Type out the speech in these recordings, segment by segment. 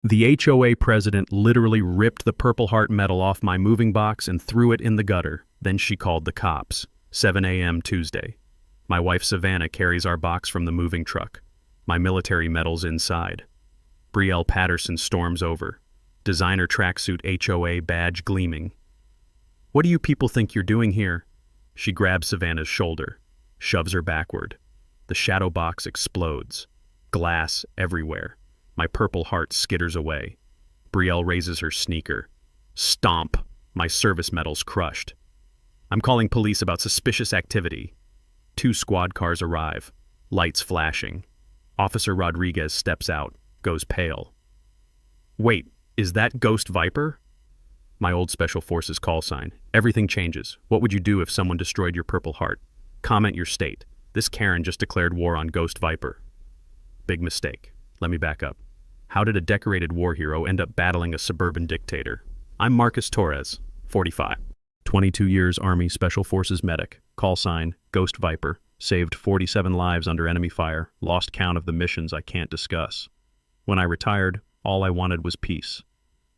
The HOA president literally ripped the Purple Heart medal off my moving box and threw it in the gutter. Then she called the cops. 7 a.m. Tuesday. My wife Savannah carries our box from the moving truck. My military medal's inside. Brielle Patterson storms over. Designer tracksuit HOA badge gleaming. "What do you people think you're doing here?" She grabs Savannah's shoulder, shoves her backward. The shadow box explodes. Glass everywhere. My Purple Heart skitters away. Brielle raises her sneaker. Stomp. My service medal's crushed. "I'm calling police about suspicious activity." 2 squad cars arrive. Lights flashing. Officer Rodriguez steps out, goes pale. "Wait, is that Ghost Viper?" My old Special Forces call sign. "Everything changes. What would you do if someone destroyed your Purple Heart? Comment your state. This Karen just declared war on Ghost Viper." Big mistake. Let me back up. How did a decorated war hero end up battling a suburban dictator? I'm Marcus Torres, 45. 22 years Army Special Forces medic. Call sign, Ghost Viper. Saved 47 lives under enemy fire. Lost count of the missions I can't discuss. When I retired, all I wanted was peace.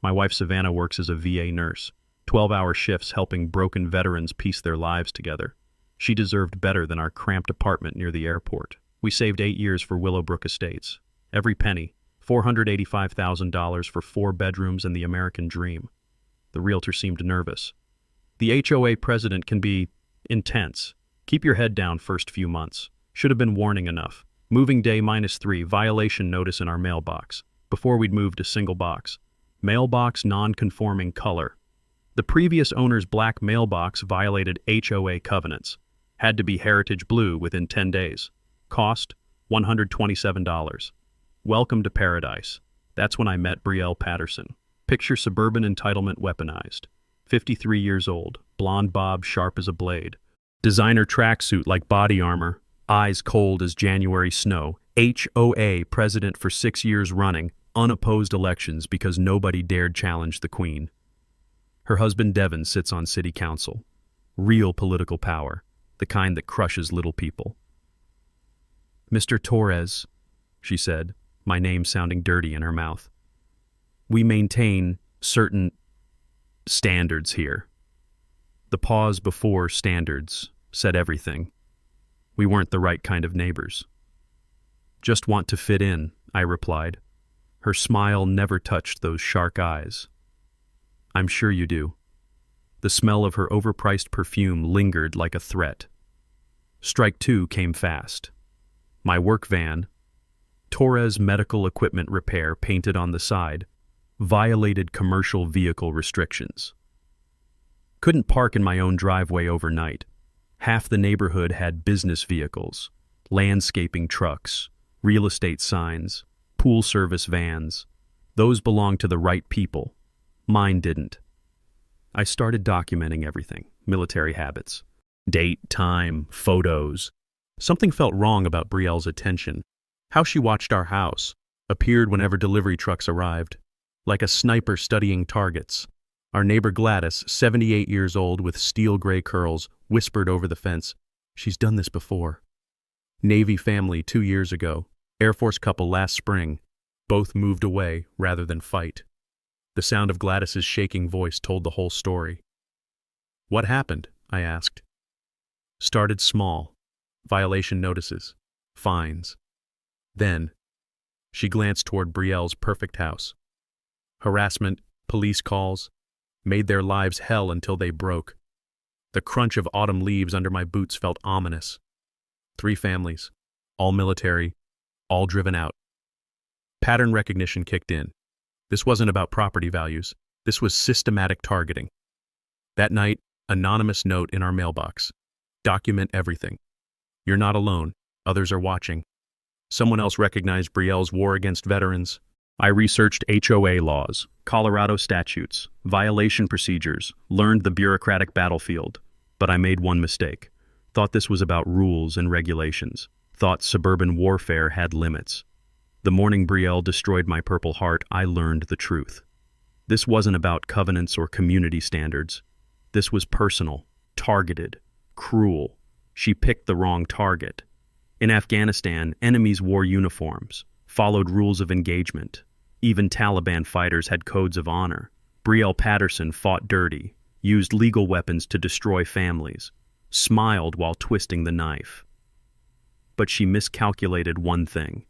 My wife Savannah works as a VA nurse. 12-hour shifts helping broken veterans piece their lives together. She deserved better than our cramped apartment near the airport. We saved 8 years for Willowbrook Estates. Every penny. $485,000 for 4 bedrooms and the American dream. The realtor seemed nervous. The HOA president can be intense. Keep your head down first few months. Should have been warning enough. Moving day -3, violation notice in our mailbox. Before we'd moved a single box. Mailbox non-conforming color. The previous owner's black mailbox violated HOA covenants. Had to be heritage blue within 10 days. Cost, $127. Welcome to paradise. That's when I met Brielle Patterson. Picture suburban entitlement weaponized. 53 years old, blonde bob sharp as a blade. Designer tracksuit like body armor, eyes cold as January snow. HOA president for 6 years running, unopposed elections because nobody dared challenge the queen. Her husband Devin sits on city council. Real political power, the kind that crushes little people. "Mr. Torres," she said, my name sounding dirty in her mouth. "We maintain certain standards here." The pause before standards said everything. We weren't the right kind of neighbors. "Just want to fit in," I replied. Her smile never touched those shark eyes. "I'm sure you do." The smell of her overpriced perfume lingered like a threat. Strike 2 came fast. My work van, Torres Medical Equipment Repair painted on the side, violated commercial vehicle restrictions. Couldn't park in my own driveway overnight. Half the neighborhood had business vehicles, landscaping trucks, real estate signs, pool service vans. Those belonged to the right people. Mine didn't. I started documenting everything, military habits. Date, time, photos. Something felt wrong about Brielle's attention. How she watched our house, appeared whenever delivery trucks arrived, like a sniper studying targets. Our neighbor Gladys, 78 years old with steel gray curls, whispered over the fence, "She's done this before." Navy family 2 years ago, Air Force couple last spring. Both moved away rather than fight. The sound of Gladys's shaking voice told the whole story. "What happened?" I asked. Started small. Violation notices. Fines. Then, she glanced toward Brielle's perfect house. Harassment, police calls, made their lives hell until they broke. The crunch of autumn leaves under my boots felt ominous. 3 families, all military, all driven out. Pattern recognition kicked in. This wasn't about property values. This was systematic targeting. That night, anonymous note in our mailbox. Document everything. You're not alone. Others are watching. Someone else recognized Brielle's war against veterans. I researched HOA laws, Colorado statutes, violation procedures, learned the bureaucratic battlefield. But I made one mistake. Thought this was about rules and regulations. Thought suburban warfare had limits. The morning Brielle destroyed my Purple Heart, I learned the truth. This wasn't about covenants or community standards. This was personal, targeted, cruel. She picked the wrong target. In Afghanistan, enemies wore uniforms, followed rules of engagement. Even Taliban fighters had codes of honor. Brielle Patterson fought dirty, used legal weapons to destroy families, smiled while twisting the knife. But she miscalculated one thing.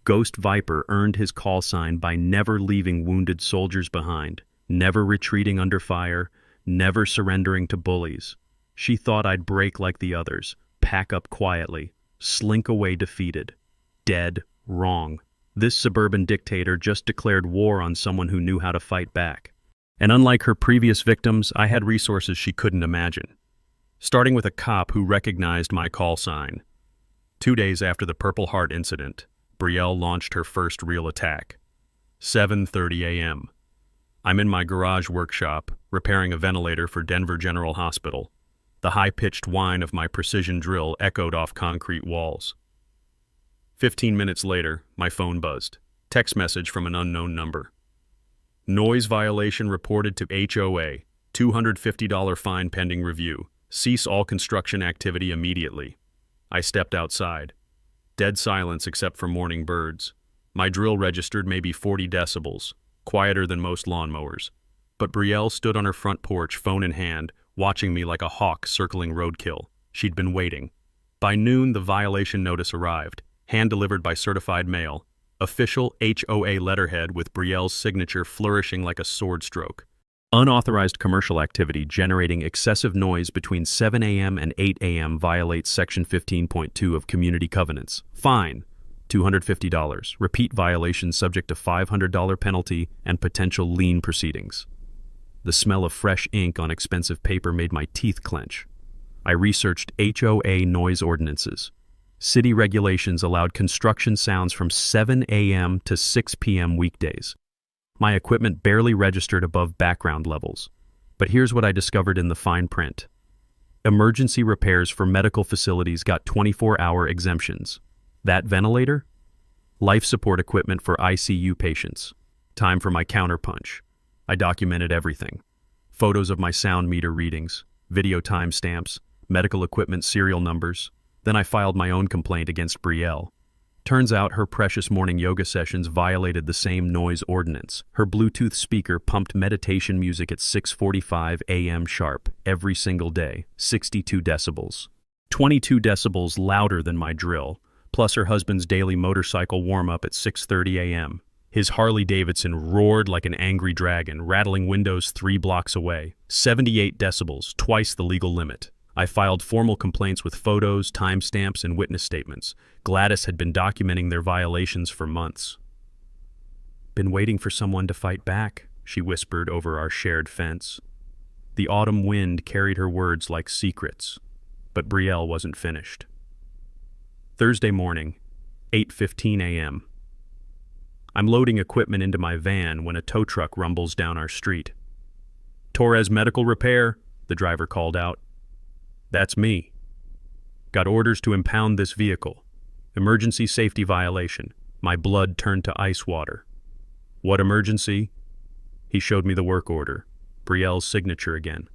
Ghost Viper earned his call sign by never leaving wounded soldiers behind, never retreating under fire, never surrendering to bullies. She thought I'd break like the others, pack up quietly, slink away defeated. Dead wrong. This suburban dictator just declared war on someone who knew how to fight back. And unlike her previous victims, I had resources she couldn't imagine. Starting with a cop who recognized my call sign. 2 days after the Purple Heart incident, Brielle launched her first real attack. 7:30 a.m. I'm in my garage workshop, repairing a ventilator for Denver General Hospital. The high-pitched whine of my precision drill echoed off concrete walls. 15 minutes later, my phone buzzed. Text message from an unknown number. Noise violation reported to HOA. $250 fine pending review. Cease all construction activity immediately. I stepped outside. Dead silence except for morning birds. My drill registered maybe 40 decibels, quieter than most lawnmowers. But Brielle stood on her front porch, phone in hand, watching me like a hawk circling roadkill. She'd been waiting. By noon, the violation notice arrived, hand-delivered by certified mail. Official HOA letterhead with Brielle's signature flourishing like a sword stroke. Unauthorized commercial activity generating excessive noise between 7 a.m. and 8 a.m. violates Section 15.2 of Community Covenants. Fine, $250. Repeat violation subject to $500 penalty and potential lien proceedings. The smell of fresh ink on expensive paper made my teeth clench. I researched HOA noise ordinances. City regulations allowed construction sounds from 7 a.m. to 6 p.m. weekdays. My equipment barely registered above background levels. But here's what I discovered in the fine print. Emergency repairs for medical facilities got 24-hour exemptions. That ventilator? Life support equipment for ICU patients. Time for my counterpunch. I documented everything. Photos of my sound meter readings, video timestamps, medical equipment serial numbers. Then I filed my own complaint against Brielle. Turns out her precious morning yoga sessions violated the same noise ordinance. Her Bluetooth speaker pumped meditation music at 6:45 a.m. sharp every single day, 62 decibels. 22 decibels louder than my drill, plus her husband's daily motorcycle warm-up at 6:30 a.m. His Harley-Davidson roared like an angry dragon, rattling windows 3 blocks away. 78 decibels, twice the legal limit. I filed formal complaints with photos, timestamps, and witness statements. Gladys had been documenting their violations for months. "Been waiting for someone to fight back," she whispered over our shared fence. The autumn wind carried her words like secrets, but Brielle wasn't finished. Thursday morning, 8:15 a.m. I'm loading equipment into my van when a tow truck rumbles down our street. "Torres Medical Repair," the driver called out. "That's me. Got orders to impound this vehicle. Emergency safety violation." My blood turned to ice water. "What emergency?" He showed me the work order. Brielle's signature again.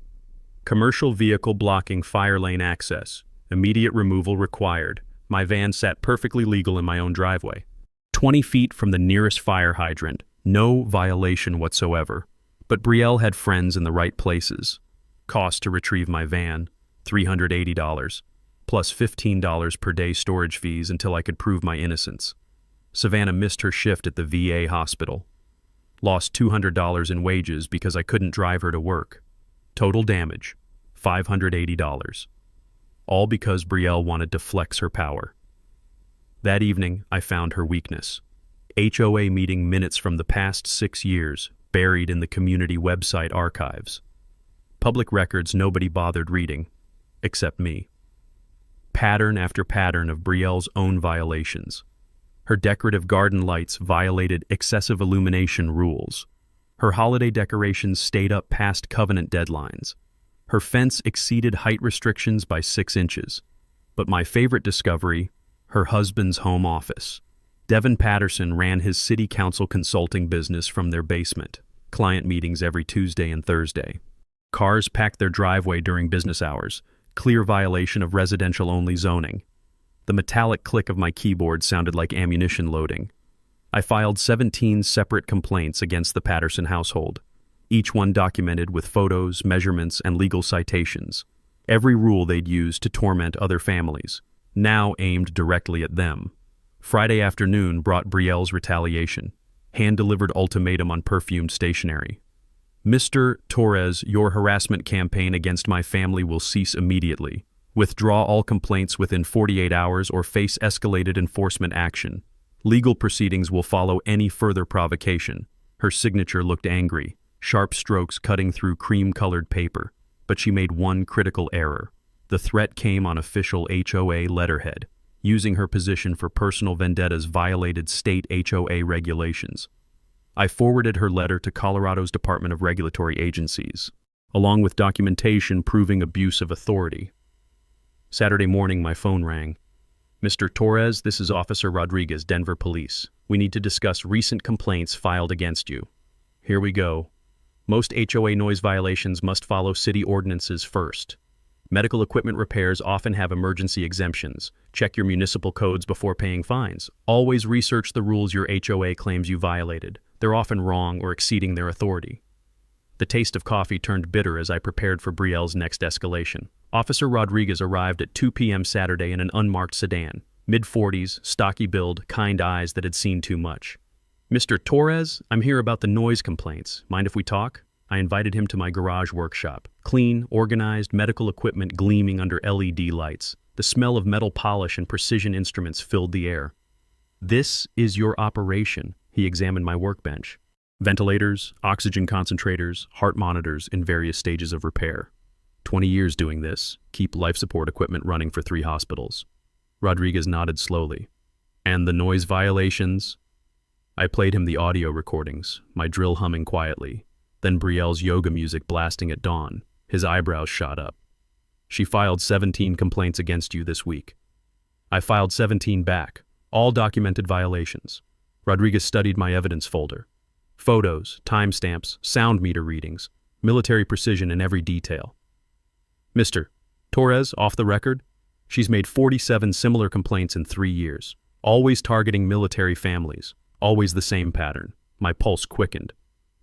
"Commercial vehicle blocking fire lane access. Immediate removal required." My van sat perfectly legal in my own driveway. 20 feet from the nearest fire hydrant. No violation whatsoever. But Brielle had friends in the right places. Cost to retrieve my van, $380, plus $15 per day storage fees until I could prove my innocence. Savannah missed her shift at the VA hospital. Lost $200 in wages because I couldn't drive her to work. Total damage, $580. All because Brielle wanted to flex her power. That evening, I found her weakness. HOA meeting minutes from the past 6 years, buried in the community website archives. Public records nobody bothered reading, except me. Pattern after pattern of Brielle's own violations. Her decorative garden lights violated excessive illumination rules. Her holiday decorations stayed up past covenant deadlines. Her fence exceeded height restrictions by 6 inches. But my favorite discovery, her husband's home office. Devin Patterson ran his city council consulting business from their basement. Client meetings every Tuesday and Thursday. Cars packed their driveway during business hours. Clear violation of residential-only zoning. The metallic click of my keyboard sounded like ammunition loading. I filed 17 separate complaints against the Patterson household, each one documented with photos, measurements, and legal citations. Every rule they'd used to torment other families, now aimed directly at them. Friday afternoon brought Brielle's retaliation. Hand-delivered ultimatum on perfumed stationery. Mr. Torres, your harassment campaign against my family will cease immediately. Withdraw all complaints within 48 hours or face escalated enforcement action. Legal proceedings will follow any further provocation. Her signature looked angry, sharp strokes cutting through cream-colored paper, but she made one critical error. The threat came on official HOA letterhead. Using her position for personal vendettas violated state HOA regulations. I forwarded her letter to Colorado's Department of Regulatory Agencies, along with documentation proving abuse of authority. Saturday morning, my phone rang. Mr. Torres, this is Officer Rodriguez, Denver Police. We need to discuss recent complaints filed against you. Here we go. Most HOA noise violations must follow city ordinances first. Medical equipment repairs often have emergency exemptions. Check your municipal codes before paying fines. Always research the rules your HOA claims you violated. They're often wrong or exceeding their authority. The taste of coffee turned bitter as I prepared for Brielle's next escalation. Officer Rodriguez arrived at 2 p.m. Saturday in an unmarked sedan. Mid-40s, stocky build, kind eyes that had seen too much. Mr. Torres, I'm here about the noise complaints. Mind if we talk? I invited him to my garage workshop. Clean, organized, medical equipment gleaming under LED lights. The smell of metal polish and precision instruments filled the air. This is your operation, he examined my workbench. Ventilators, oxygen concentrators, heart monitors in various stages of repair. 20 years doing this, keep life support equipment running for 3 hospitals. Rodriguez nodded slowly. And the noise violations? I played him the audio recordings, my drill humming quietly. Then Brielle's yoga music blasting at dawn. His eyebrows shot up. She filed 17 complaints against you this week. I filed 17 back, all documented violations. Rodriguez studied my evidence folder. Photos, timestamps, sound meter readings, military precision in every detail. Mr. Torres, off the record, she's made 47 similar complaints in 3 years, always targeting military families, always the same pattern. My pulse quickened.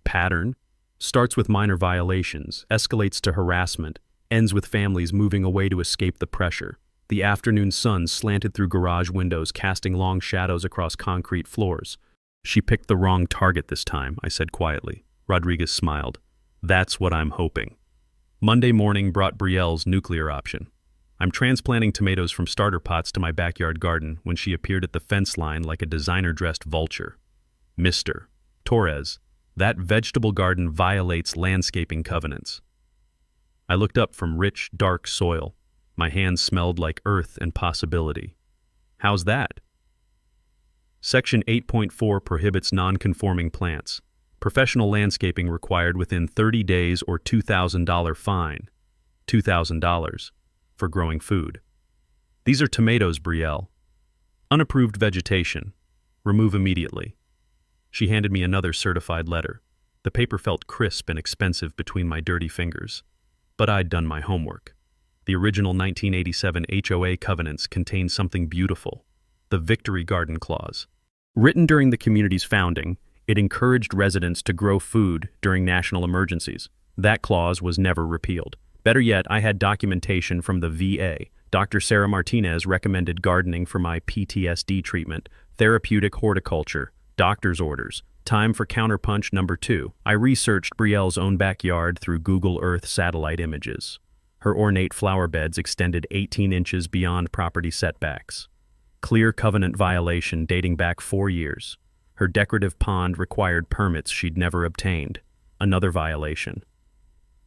Pattern? Starts with minor violations, escalates to harassment, ends with families moving away to escape the pressure. The afternoon sun slanted through garage windows, casting long shadows across concrete floors. She picked the wrong target this time, I said quietly. Rodriguez smiled. That's what I'm hoping. Monday morning brought Brielle's nuclear option. I'm transplanting tomatoes from starter pots to my backyard garden when she appeared at the fence line like a designer-dressed vulture. Mr. Torres, that vegetable garden violates landscaping covenants. I looked up from rich, dark soil. My hands smelled like earth and possibility. How's that? Section 8.4 prohibits non-conforming plants. Professional landscaping required within 30 days or $2,000 fine. $2,000 for growing food. These are tomatoes, Brielle. Unapproved vegetation. Remove immediately. She handed me another certified letter. The paper felt crisp and expensive between my dirty fingers. But I'd done my homework. The original 1987 HOA covenants contained something beautiful. The Victory Garden Clause. Written during the community's founding, it encouraged residents to grow food during national emergencies. That clause was never repealed. Better yet, I had documentation from the VA. Dr. Sarah Martinez recommended gardening for my PTSD treatment, therapeutic horticulture, doctor's orders. Time for counterpunch number 2. I researched Brielle's own backyard through Google Earth satellite images. Her ornate flower beds extended 18 inches beyond property setbacks. Clear covenant violation dating back 4 years. Her decorative pond required permits she'd never obtained. Another violation.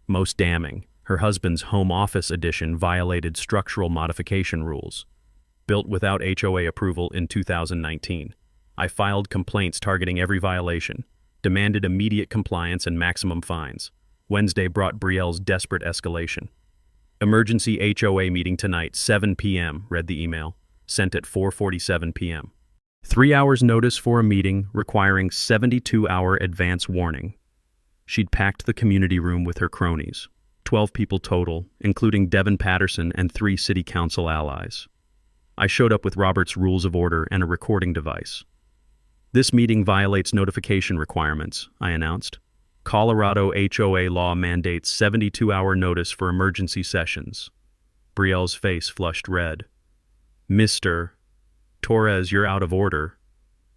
Most damning, her husband's home office addition violated structural modification rules. Built without HOA approval in 2019. I filed complaints targeting every violation, demanded immediate compliance and maximum fines. Wednesday brought Brielle's desperate escalation. Emergency HOA meeting tonight, 7 p.m., read the email, sent at 4:47 p.m. 3 hours notice for a meeting requiring 72-hour advance warning. She'd packed the community room with her cronies, 12 people total, including Devin Patterson and 3 city council allies. I showed up with Robert's Rules of Order and a recording device. This meeting violates notification requirements, I announced. Colorado HOA law mandates 72-hour notice for emergency sessions. Brielle's face flushed red. Mr. Torres, you're out of order.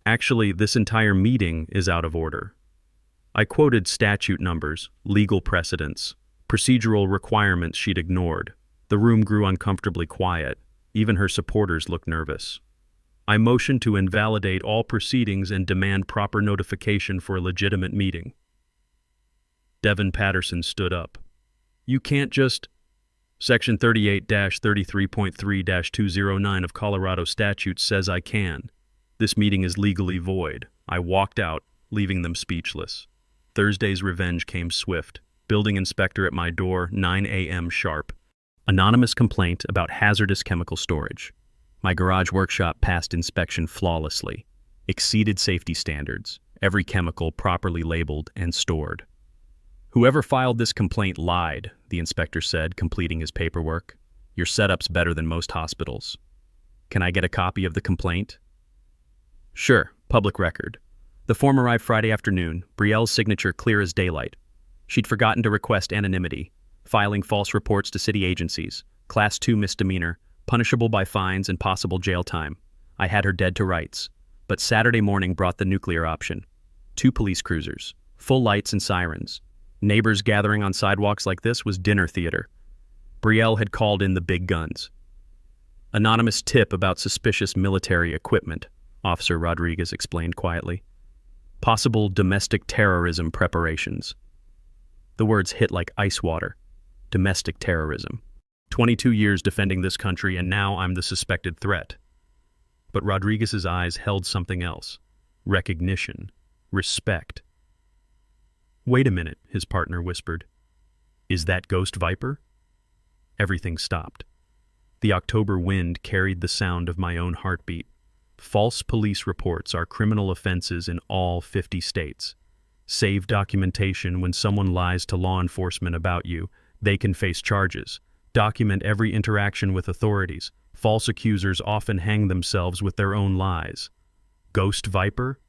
Actually, this entire meeting is out of order. I quoted statute numbers, legal precedents, procedural requirements she'd ignored. The room grew uncomfortably quiet. Even her supporters looked nervous. I motioned to invalidate all proceedings and demand proper notification for a legitimate meeting. Devin Patterson stood up. You can't just... Section 38-33.3-209 of Colorado statutes says I can. This meeting is legally void. I walked out, leaving them speechless. Thursday's revenge came swift. Building inspector at my door, 9 a.m. sharp. Anonymous complaint about hazardous chemical storage. My garage workshop passed inspection flawlessly. Exceeded safety standards. Every chemical properly labeled and stored. Whoever filed this complaint lied, the inspector said, completing his paperwork. Your setup's better than most hospitals. Can I get a copy of the complaint? Sure, public record. The form arrived Friday afternoon, Brielle's signature clear as daylight. She'd forgotten to request anonymity, filing false reports to city agencies, Class 2 misdemeanor, punishable by fines and possible jail time. I had her dead to rights. But Saturday morning brought the nuclear option. 2 police cruisers, full lights and sirens. Neighbors gathering on sidewalks like this was dinner theater. Brielle had called in the big guns. Anonymous tip about suspicious military equipment, Officer Rodriguez explained quietly. Possible domestic terrorism preparations. The words hit like ice water. Domestic terrorism. 22 years defending this country, and now I'm the suspected threat. But Rodriguez's eyes held something else. Recognition. Respect. Wait a minute, his partner whispered. Is that Ghost Viper? Everything stopped. The October wind carried the sound of my own heartbeat. False police reports are criminal offenses in all 50 states. Save documentation. When someone lies to law enforcement about you, they can face charges. Document every interaction with authorities. False accusers often hang themselves with their own lies. Ghost Viper?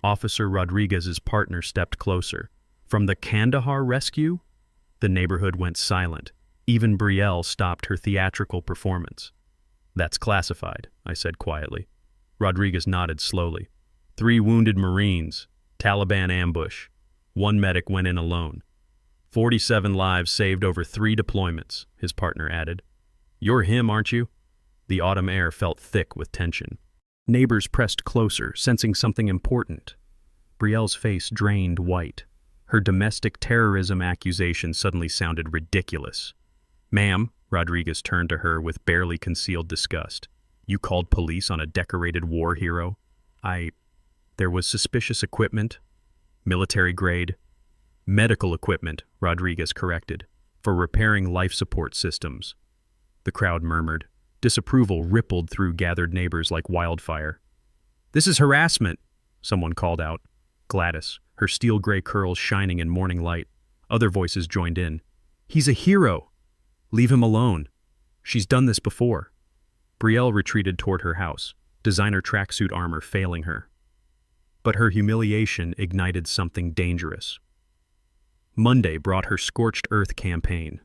Officer Rodriguez's partner stepped closer. From the Kandahar rescue? The neighborhood went silent. Even Brielle stopped her theatrical performance. That's classified, I said quietly. Rodriguez nodded slowly. 3 wounded Marines. Taliban ambush. 1 medic went in alone. 47 lives saved over 3 deployments, his partner added. You're him, aren't you? The autumn air felt thick with tension. Neighbors pressed closer, sensing something important. Brielle's face drained white. Her domestic terrorism accusation suddenly sounded ridiculous. Ma'am, Rodriguez turned to her with barely concealed disgust. You called police on a decorated war hero? There was suspicious equipment. Military grade. Medical equipment, Rodriguez corrected, for repairing life support systems. The crowd murmured. Disapproval rippled through gathered neighbors like wildfire. This is harassment, someone called out. Gladys, her steel-gray curls shining in morning light. Other voices joined in. He's a hero. Leave him alone. She's done this before. Brielle retreated toward her house, designer tracksuit armor failing her. But her humiliation ignited something dangerous. Monday brought her scorched earth campaign.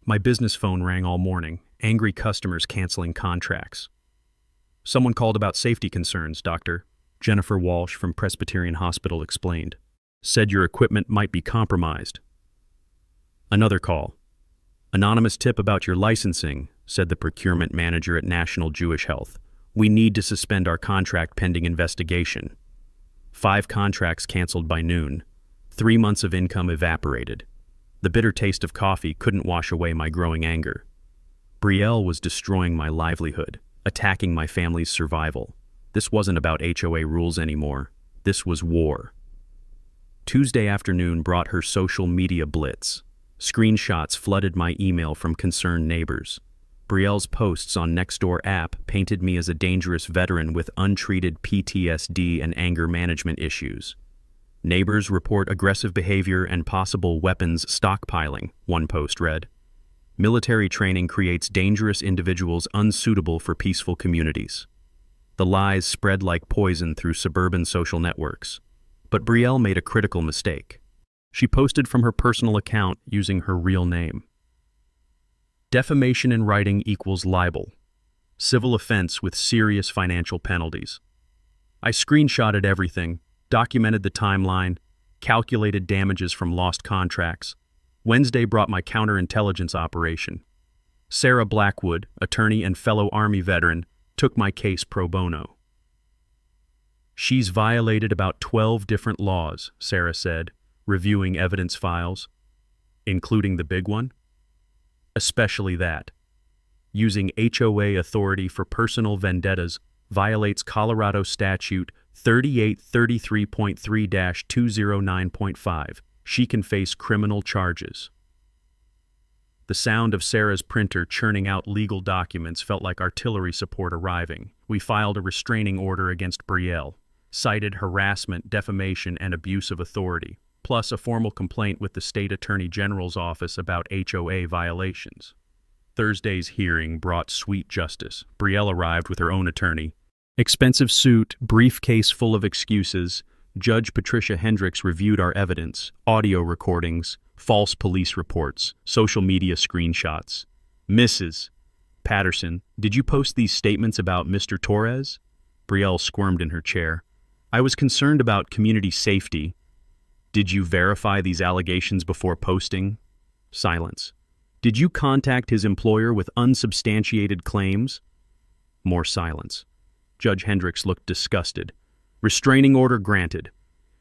My business phone rang all morning, angry customers canceling contracts. Someone called about safety concerns, Doctor. Jennifer Walsh from Presbyterian Hospital explained. Said your equipment might be compromised. Another call. Anonymous tip about your licensing, said the procurement manager at National Jewish Health. We need to suspend our contract pending investigation. 5 contracts canceled by noon. 3 months of income evaporated. The bitter taste of coffee couldn't wash away my growing anger. Brielle was destroying my livelihood, attacking my family's survival. This wasn't about HOA rules anymore. This was war. Tuesday afternoon brought her social media blitz. Screenshots flooded my email from concerned neighbors. Brielle's posts on Nextdoor app painted me as a dangerous veteran with untreated PTSD and anger management issues. Neighbors report aggressive behavior and possible weapons stockpiling, one post read. Military training creates dangerous individuals unsuitable for peaceful communities. The lies spread like poison through suburban social networks. But Brielle made a critical mistake. She posted from her personal account using her real name. Defamation in writing equals libel. Civil offense with serious financial penalties. I screenshotted everything, documented the timeline, calculated damages from lost contracts. Wednesday brought my counterintelligence operation. Sarah Blackwood, attorney and fellow Army veteran, took my case pro bono. She's violated about 12 different laws, Sarah said, reviewing evidence files. Including the big one? Especially that. Using HOA authority for personal vendettas violates Colorado Statute 3833.3-209.5. She can face criminal charges. The sound of Sarah's printer churning out legal documents felt like artillery support arriving. We filed a restraining order against Brielle, cited harassment, defamation, and abuse of authority, plus a formal complaint with the State Attorney General's office about HOA violations. Thursday's hearing brought sweet justice. Brielle arrived with her own attorney. Expensive suit, briefcase full of excuses. Judge Patricia Hendricks reviewed our evidence, audio recordings, false police reports, social media screenshots. Mrs. Patterson, did you post these statements about Mr. Torres? Brielle squirmed in her chair. I was concerned about community safety. Did you verify these allegations before posting? Silence. Did you contact his employer with unsubstantiated claims? More silence. Judge Hendricks looked disgusted. Restraining order granted.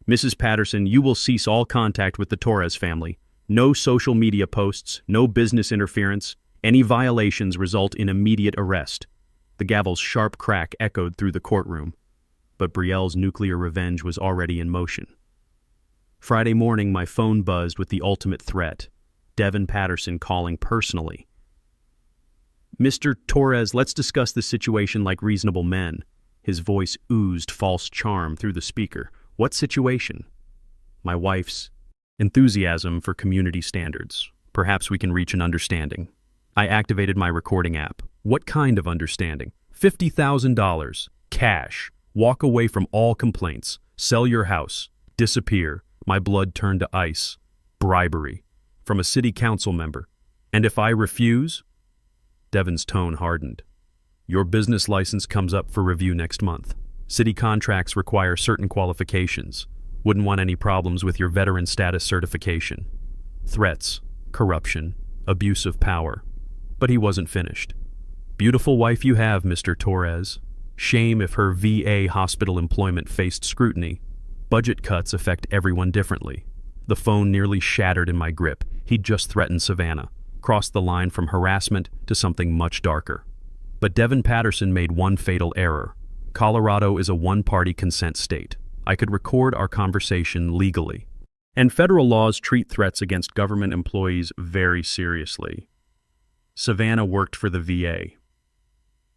Mrs. Patterson, you will cease all contact with the Torres family. No social media posts, no business interference. Any violations result in immediate arrest. The gavel's sharp crack echoed through the courtroom. But Brielle's nuclear revenge was already in motion. Friday morning, my phone buzzed with the ultimate threat. Devin Patterson calling personally. Mr. Torres, let's discuss this situation like reasonable men. His voice oozed false charm through the speaker. What situation? My wife's enthusiasm for community standards. Perhaps we can reach an understanding. I activated my recording app. What kind of understanding? $50,000. Cash. Walk away from all complaints. Sell your house. Disappear. My blood turned to ice. Bribery. From a city council member. And if I refuse? Devin's tone hardened. Your business license comes up for review next month. City contracts require certain qualifications. Wouldn't want any problems with your veteran status certification. Threats, corruption, abuse of power. But he wasn't finished. Beautiful wife you have, Mr. Torres. Shame if her VA hospital employment faced scrutiny. Budget cuts affect everyone differently. The phone nearly shattered in my grip. He'd just threatened Savannah, crossed the line from harassment to something much darker. But Devin Patterson made one fatal error. Colorado is a one-party consent state. I could record our conversation legally. And federal laws treat threats against government employees very seriously. Savannah worked for the VA.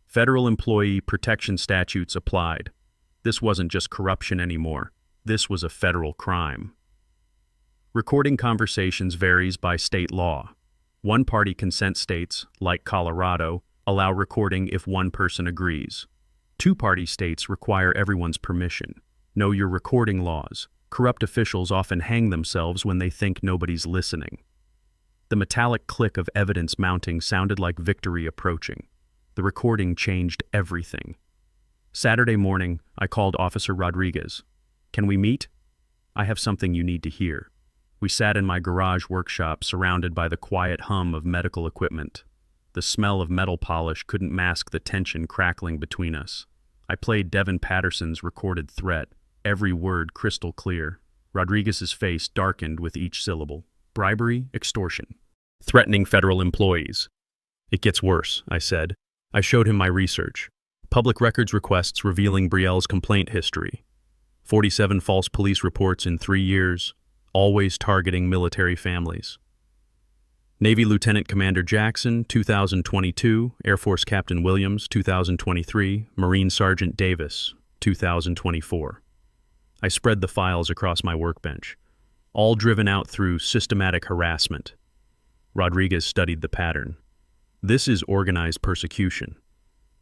Federal employee protection statutes applied. This wasn't just corruption anymore. This was a federal crime. Recording conversations varies by state law. One-party consent states, like Colorado, allow recording if one person agrees. Two-party states require everyone's permission. Know your recording laws. Corrupt officials often hang themselves when they think nobody's listening. The metallic click of evidence mounting sounded like victory approaching. The recording changed everything. Saturday morning, I called Officer Rodriguez. Can we meet? I have something you need to hear. We sat in my garage workshop surrounded by the quiet hum of medical equipment. The smell of metal polish couldn't mask the tension crackling between us. I played Devin Patterson's recorded threat, every word crystal clear. Rodriguez's face darkened with each syllable. Bribery, extortion. Threatening federal employees. It gets worse, I said. I showed him my research. Public records requests revealing Brielle's complaint history. 47 false police reports in 3 years, always targeting military families. Navy Lieutenant Commander Jackson, 2022, Air Force Captain Williams, 2023, Marine Sergeant Davis, 2024. I spread the files across my workbench, all driven out through systematic harassment. Rodriguez studied the pattern. This is organized persecution.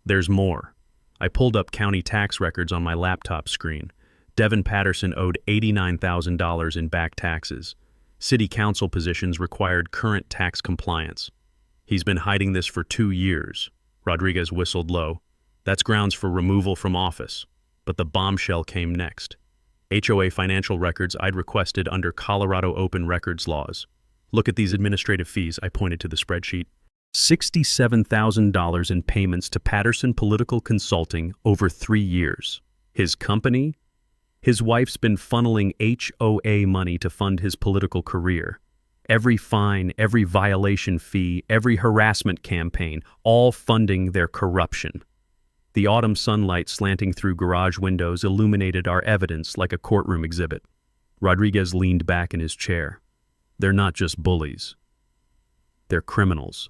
There's more. I pulled up county tax records on my laptop screen. Devin Patterson owed $89,000 in back taxes. City council positions required current tax compliance. He's been hiding this for 2 years. Rodriguez whistled low. That's grounds for removal from office. But the bombshell came next. HOA financial records I'd requested under Colorado open records laws. Look at these administrative fees, I pointed to the spreadsheet. $67,000 in payments to Patterson Political Consulting over 3 years. His company? His wife's been funneling HOA money to fund his political career. Every fine, every violation fee, every harassment campaign, all funding their corruption. The autumn sunlight slanting through garage windows illuminated our evidence like a courtroom exhibit. Rodriguez leaned back in his chair. They're not just bullies. They're criminals,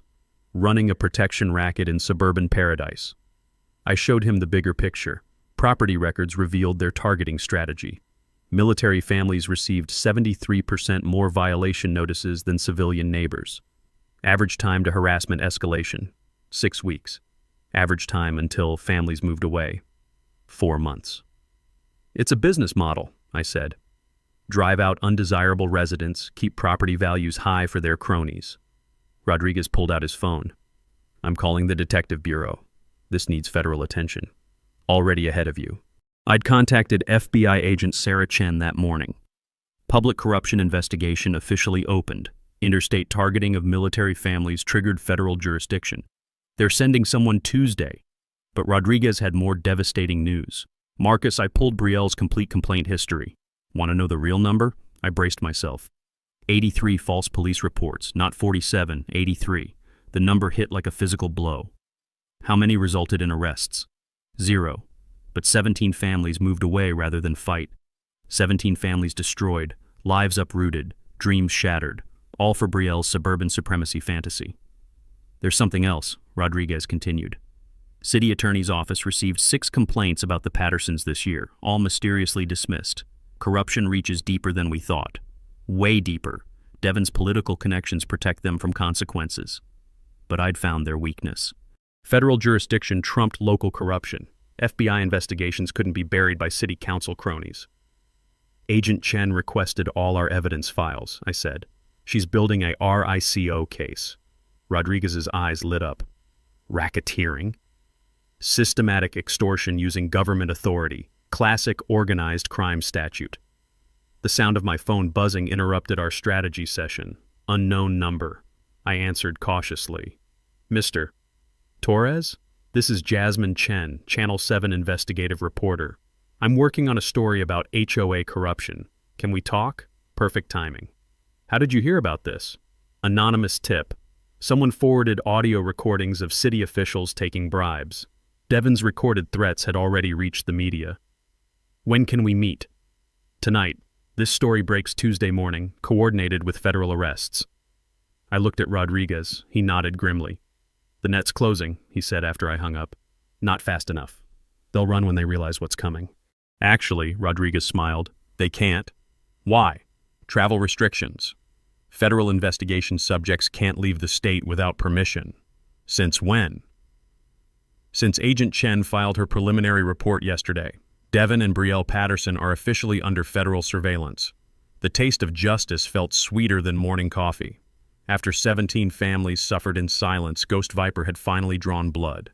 running a protection racket in suburban paradise. I showed him the bigger picture. Property records revealed their targeting strategy. Military families received 73% more violation notices than civilian neighbors. Average time to harassment escalation, 6 weeks. Average time until families moved away, 4 months. It's a business model, I said. Drive out undesirable residents, keep property values high for their cronies. Rodriguez pulled out his phone. I'm calling the Detective Bureau. This needs federal attention. Already ahead of you. I'd contacted FBI agent Sarah Chen that morning. Public corruption investigation officially opened. Interstate targeting of military families triggered federal jurisdiction. They're sending someone Tuesday. But Rodriguez had more devastating news. Marcus, I pulled Brielle's complete complaint history. Want to know the real number? I braced myself. 83 false police reports, not 47, 83. The number hit like a physical blow. How many resulted in arrests? 0. But 17 families moved away rather than fight. 17 families destroyed, lives uprooted, dreams shattered, all for Brielle's suburban supremacy fantasy. There's something else, Rodriguez continued. City Attorney's Office received 6 complaints about the Pattersons this year, all mysteriously dismissed. Corruption reaches deeper than we thought. Way deeper. Devin's political connections protect them from consequences. But I'd found their weakness. Federal jurisdiction trumped local corruption. FBI investigations couldn't be buried by city council cronies. Agent Chen requested all our evidence files, I said. She's building a RICO case. Rodriguez's eyes lit up. Racketeering? Systematic extortion using government authority. Classic organized crime statute. The sound of my phone buzzing interrupted our strategy session. Unknown number. I answered cautiously. Mr. Torres? This is Jasmine Chen, Channel 7 investigative reporter. I'm working on a story about HOA corruption. Can we talk? Perfect timing. How did you hear about this? Anonymous tip. Someone forwarded audio recordings of city officials taking bribes. Devin's recorded threats had already reached the media. When can we meet? Tonight. This story breaks Tuesday morning, coordinated with federal arrests. I looked at Rodriguez. He nodded grimly. The net's closing, he said after I hung up. Not fast enough. They'll run when they realize what's coming. Actually, Rodriguez smiled, they can't. Why? Travel restrictions. Federal investigation subjects can't leave the state without permission. Since when? Since Agent Chen filed her preliminary report yesterday. Devin and Brielle Patterson are officially under federal surveillance. The taste of justice felt sweeter than morning coffee. After 17 families suffered in silence, Ghost Viper had finally drawn blood.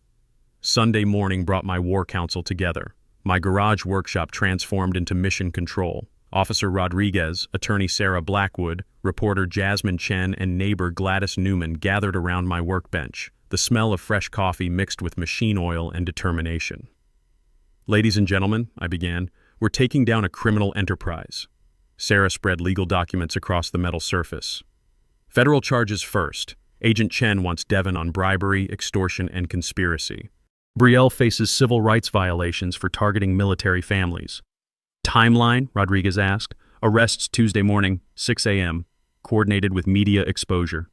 Sunday morning brought my war council together. My garage workshop transformed into mission control. Officer Rodriguez, attorney Sarah Blackwood, reporter Jasmine Chen, and neighbor Gladys Newman gathered around my workbench, the smell of fresh coffee mixed with machine oil and determination. Ladies and gentlemen, I began, we're taking down a criminal enterprise. Sarah spread legal documents across the metal surface. Federal charges first. Agent Chen wants Devin on bribery, extortion, and conspiracy. Brielle faces civil rights violations for targeting military families. Timeline, Rodriguez asked. Arrests Tuesday morning, 6 a.m., coordinated with media exposure.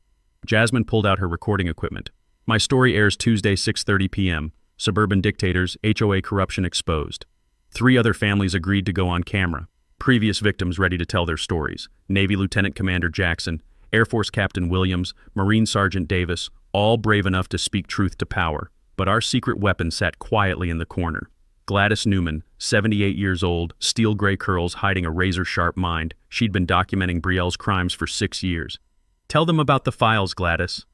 Jasmine pulled out her recording equipment. My story airs Tuesday, 6:30 p.m. Suburban dictators, HOA corruption exposed. 3 other families agreed to go on camera. Previous victims ready to tell their stories. Navy Lieutenant Commander Jackson, Air Force Captain Williams, Marine Sergeant Davis, all brave enough to speak truth to power. But our secret weapon sat quietly in the corner. Gladys Newman, 78 years old, steel gray curls hiding a razor-sharp mind. She'd been documenting Brielle's crimes for 6 years. "Tell them about the files, Gladys."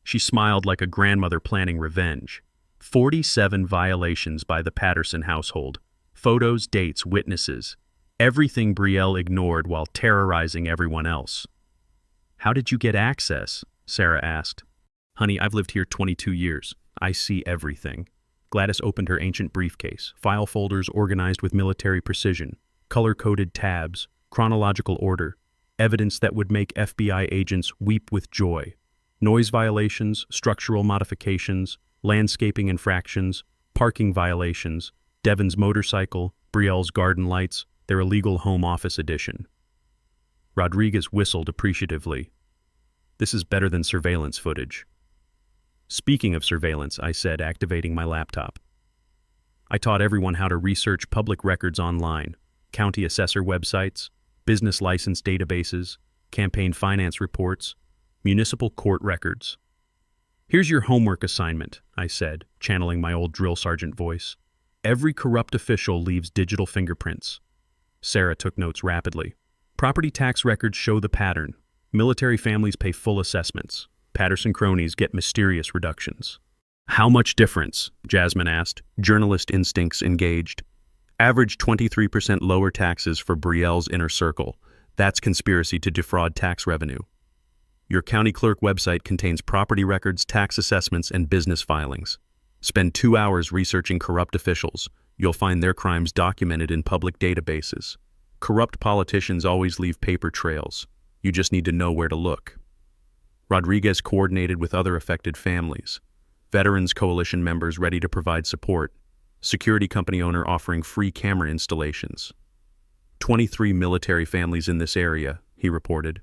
She smiled like a grandmother planning revenge. 47 violations by the Patterson household. Photos, dates, witnesses. Everything Brielle ignored while terrorizing everyone else. "How did you get access?" Sarah asked. "Honey, I've lived here 22 years. I see everything." Gladys opened her ancient briefcase, file folders organized with military precision, color-coded tabs, chronological order, evidence that would make FBI agents weep with joy. Noise violations, structural modifications, landscaping infractions, parking violations, Devon's motorcycle, Brielle's garden lights, their illegal home office edition. Rodriguez whistled appreciatively. "This is better than surveillance footage." "Speaking of surveillance," I said, activating my laptop. I taught everyone how to research public records online, county assessor websites, business license databases, campaign finance reports, municipal court records. "Here's your homework assignment," I said, channeling my old drill sergeant voice. "Every corrupt official leaves digital fingerprints." Sarah took notes rapidly. "Property tax records show the pattern. Military families pay full assessments. Patterson cronies get mysterious reductions." "How much difference?" Jasmine asked, journalist instincts engaged. "Average 23% lower taxes for Brielle's inner circle. That's conspiracy to defraud tax revenue. Your county clerk website contains property records, tax assessments, and business filings. Spend 2 hours researching corrupt officials. You'll find their crimes documented in public databases. Corrupt politicians always leave paper trails. You just need to know where to look." Rodriguez coordinated with other affected families. Veterans Coalition members ready to provide support. Security company owner offering free camera installations. 23 military families in this area, he reported.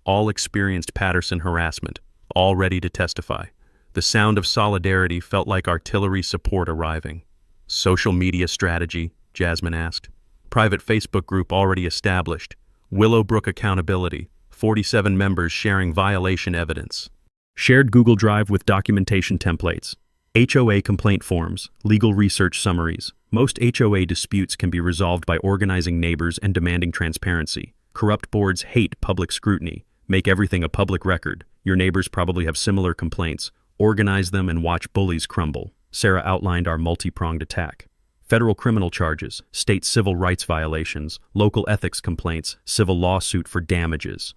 All experienced Patterson harassment, all ready to testify. The sound of solidarity felt like artillery support arriving. "Social media strategy?" Jasmine asked. "Private Facebook group already established. Willowbrook accountability. 47 members sharing violation evidence. Shared Google Drive with documentation templates. HOA complaint forms, legal research summaries. Most HOA disputes can be resolved by organizing neighbors and demanding transparency. Corrupt boards hate public scrutiny. Make everything a public record. Your neighbors probably have similar complaints. Organize them and watch bullies crumble." Sarah outlined our multi-pronged attack. Federal criminal charges, state civil rights violations, local ethics complaints, civil lawsuit for damages.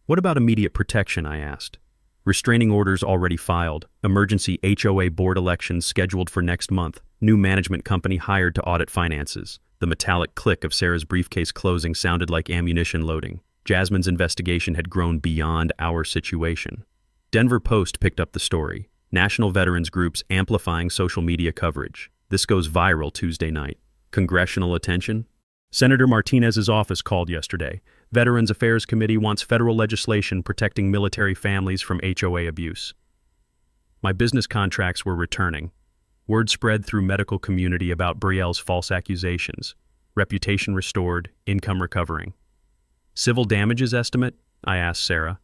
"What about immediate protection?" I asked. "Restraining orders already filed, emergency HOA board elections scheduled for next month, new management company hired to audit finances." The metallic click of Sarah's briefcase closing sounded like ammunition loading. Jasmine's investigation had grown beyond our situation. Denver Post picked up the story. National veterans groups amplifying social media coverage. This goes viral Tuesday night. Congressional attention? Senator Martinez's office called yesterday. Veterans Affairs Committee wants federal legislation protecting military families from HOA abuse. My business contracts were returning. Word spread through medical community about Brielle's false accusations. Reputation restored, income recovering. "Civil damages estimate?" I asked Sarah.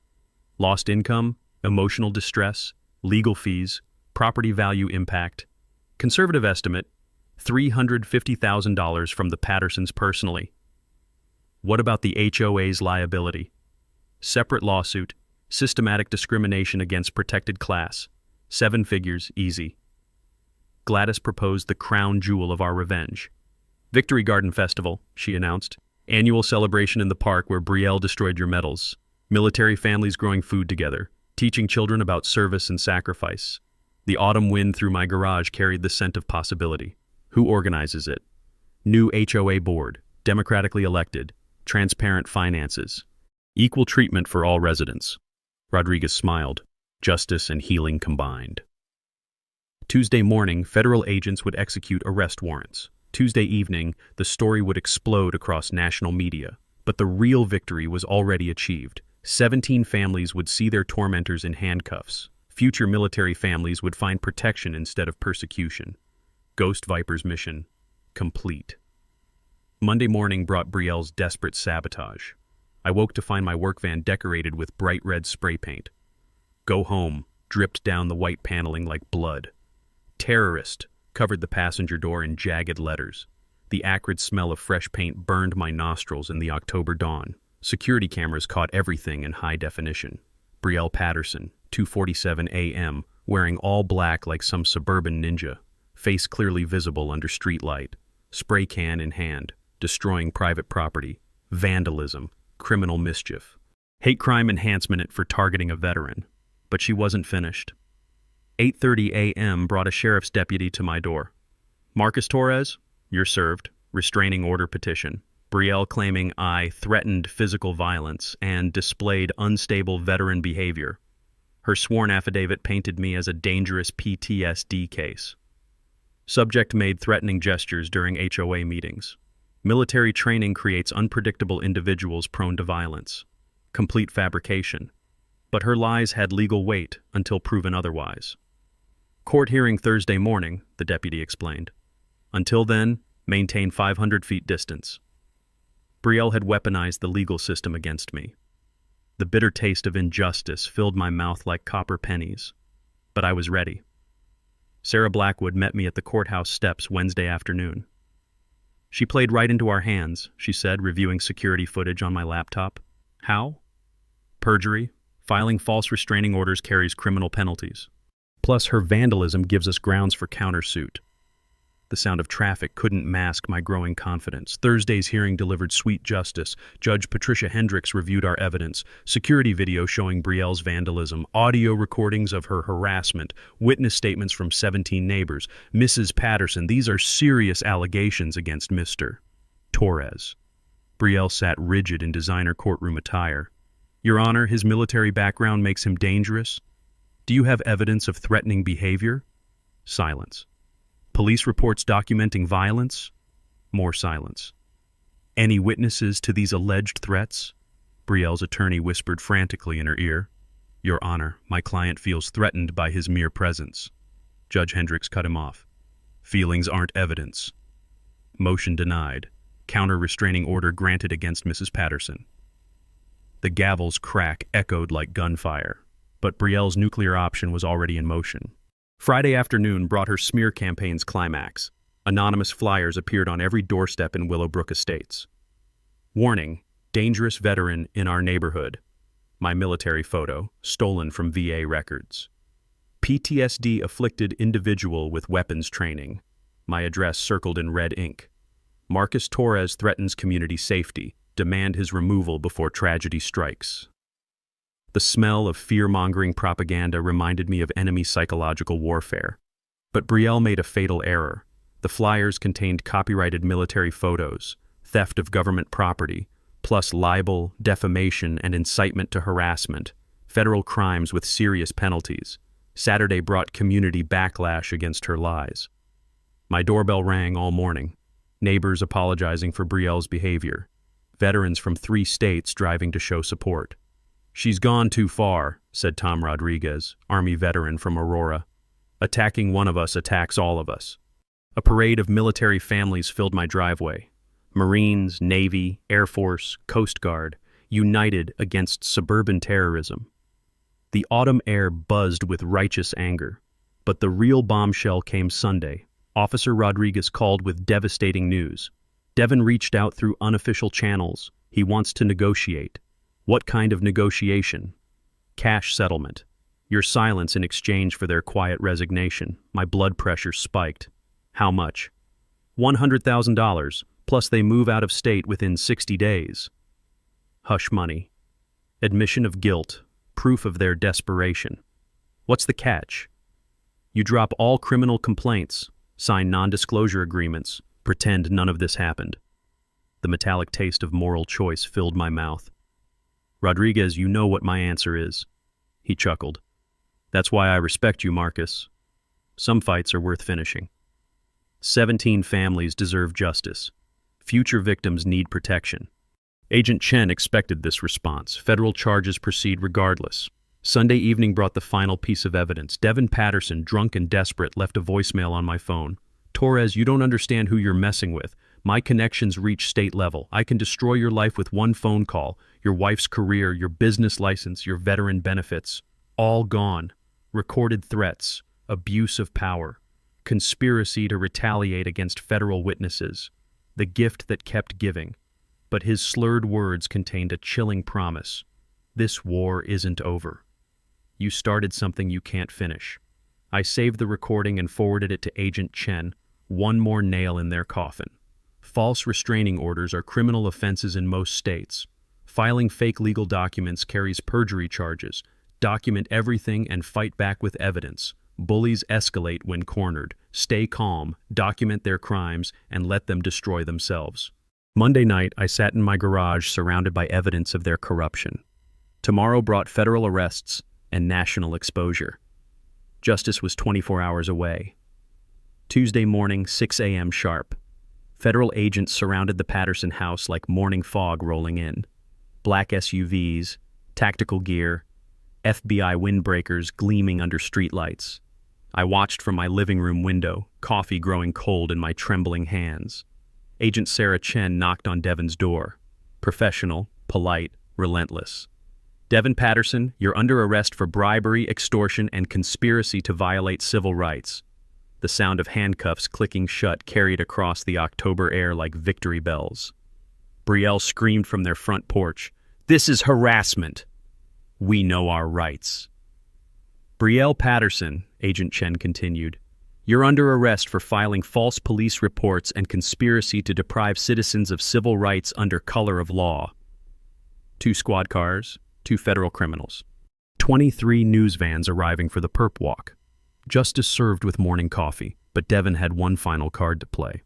"Lost income, emotional distress, legal fees, property value impact. Conservative estimate, $350,000 from the Pattersons personally." "What about the HOA's liability?" "Separate lawsuit, systematic discrimination against protected class. 7 figures, easy." Gladys proposed the crown jewel of our revenge. "Victory Garden Festival," she announced. "Annual celebration in the park where Brielle destroyed your medals. Military families growing food together, teaching children about service and sacrifice. The autumn wind through my garage carried the scent of possibility. Who organizes it? New HOA board, democratically elected, transparent finances. Equal treatment for all residents." Rodriguez smiled. Justice and healing combined. Tuesday morning, federal agents would execute arrest warrants. Tuesday evening, the story would explode across national media. But the real victory was already achieved. 17 families would see their tormentors in handcuffs. Future military families would find protection instead of persecution. Ghost Viper's mission complete. Monday morning brought Brielle's desperate sabotage. I woke to find my work van decorated with bright red spray paint. "Go home" dripped down the white paneling like blood. "Terrorist," covered the passenger door in jagged letters. The acrid smell of fresh paint burned my nostrils in the October dawn. Security cameras caught everything in high definition. Brielle Patterson, 2:47 a.m., wearing all black like some suburban ninja, face clearly visible under street light, spray can in hand, destroying private property, vandalism, criminal mischief. Hate crime enhancement for targeting a veteran. But she wasn't finished. 8:30 a.m. brought a sheriff's deputy to my door. "Marcus Torres, you're served. Restraining order petition." Brielle claiming I threatened physical violence and displayed unstable veteran behavior. Her sworn affidavit painted me as a dangerous PTSD case. Subject made threatening gestures during HOA meetings. Military training creates unpredictable individuals prone to violence. Complete fabrication. But her lies had legal weight until proven otherwise. Court hearing Thursday morning, the deputy explained. Until then, maintain 500 feet distance. Brielle had weaponized the legal system against me. The bitter taste of injustice filled my mouth like copper pennies. But I was ready. Sarah Blackwood met me at the courthouse steps Wednesday afternoon. "She played right into our hands," she said, reviewing security footage on my laptop. "How?" "Perjury. Filing false restraining orders carries criminal penalties. Plus, her vandalism gives us grounds for countersuit." The sound of traffic couldn't mask my growing confidence. Thursday's hearing delivered sweet justice. Judge Patricia Hendricks reviewed our evidence. Security video showing Brielle's vandalism, audio recordings of her harassment, witness statements from 17 neighbors. "Mrs. Patterson, these are serious allegations against Mr. Torres." Brielle sat rigid in designer courtroom attire. "Your Honor, his military background makes him dangerous. Do you have evidence of threatening behavior?" Silence. "Police reports documenting violence?" More silence. "Any witnesses to these alleged threats?" Brielle's attorney whispered frantically in her ear. "Your Honor, my client feels threatened by his mere presence." Judge Hendricks cut him off. "Feelings aren't evidence." Motion denied. Counter-restraining order granted against Mrs. Patterson. The gavel's crack echoed like gunfire, but Brielle's nuclear option was already in motion. Friday afternoon brought her smear campaign's climax. Anonymous flyers appeared on every doorstep in Willowbrook Estates. "Warning, dangerous veteran in our neighborhood." My military photo, stolen from VA records. "PTSD-afflicted individual with weapons training." My address circled in red ink. "Marcus Torres threatens community safety. Demand his removal before tragedy strikes." The smell of fear-mongering propaganda reminded me of enemy psychological warfare. But Brielle made a fatal error. The flyers contained copyrighted military photos, theft of government property, plus libel, defamation, and incitement to harassment, federal crimes with serious penalties. Saturday brought community backlash against her lies. My doorbell rang all morning. Neighbors apologizing for Brielle's behavior. Veterans from 3 states driving to show support. "She's gone too far," said Tom Rodriguez, Army veteran from Aurora. "Attacking one of us attacks all of us." A parade of military families filled my driveway. Marines, Navy, Air Force, Coast Guard, united against suburban terrorism. The autumn air buzzed with righteous anger. But the real bombshell came Sunday. Officer Rodriguez called with devastating news. Devin reached out through unofficial channels. He wants to negotiate. What kind of negotiation? Cash settlement. Your silence in exchange for their quiet resignation. My blood pressure spiked. How much? $100,000, plus they move out of state within 60 days. Hush money. Admission of guilt. Proof of their desperation. What's the catch? You drop all criminal complaints, sign non-disclosure agreements, pretend none of this happened. The metallic taste of moral choice filled my mouth. "Rodriguez, you know what my answer is." He chuckled. "That's why I respect you, Marcus. Some fights are worth finishing." 17 families deserve justice. Future victims need protection. Agent Chen expected this response. Federal charges proceed regardless. Sunday evening brought the final piece of evidence. Devin Patterson, drunk and desperate, left a voicemail on my phone. "Torres, you don't understand who you're messing with. My connections reach state level. I can destroy your life with one phone call. Your wife's career, your business license, your veteran benefits. All gone. Recorded threats. Abuse of power. conspiracy to retaliate against federal witnesses, the gift that kept giving. But his slurred words contained a chilling promise. This war isn't over. You started something you can't finish. I saved the recording and forwarded it to Agent Chen, one more nail in their coffin. False restraining orders are criminal offenses in most states. Filing fake legal documents carries perjury charges. Document everything and fight back with evidence. Bullies escalate when cornered. Stay calm, document their crimes, and let them destroy themselves. Monday night, I sat in my garage surrounded by evidence of their corruption. Tomorrow brought federal arrests and national exposure. Justice was 24 hours away. Tuesday morning, 6 a.m. sharp. Federal agents surrounded the Patterson house like morning fog rolling in. Black SUVs, tactical gear, FBI windbreakers gleaming under streetlights. I watched from my living room window, coffee growing cold in my trembling hands. Agent Sarah Chen knocked on Devon's door. Professional, polite, relentless. Devon Patterson, you're under arrest for bribery, extortion, and conspiracy to violate civil rights. The sound of handcuffs clicking shut carried across the October air like victory bells. Brielle screamed from their front porch, "This is harassment! We know our rights." Brielle Patterson, Agent Chen continued, you're under arrest for filing false police reports and conspiracy to deprive citizens of civil rights under color of law. 2 squad cars, 2 federal criminals. 23 news vans arriving for the perp walk. Justice served with morning coffee, but Devon had one final card to play.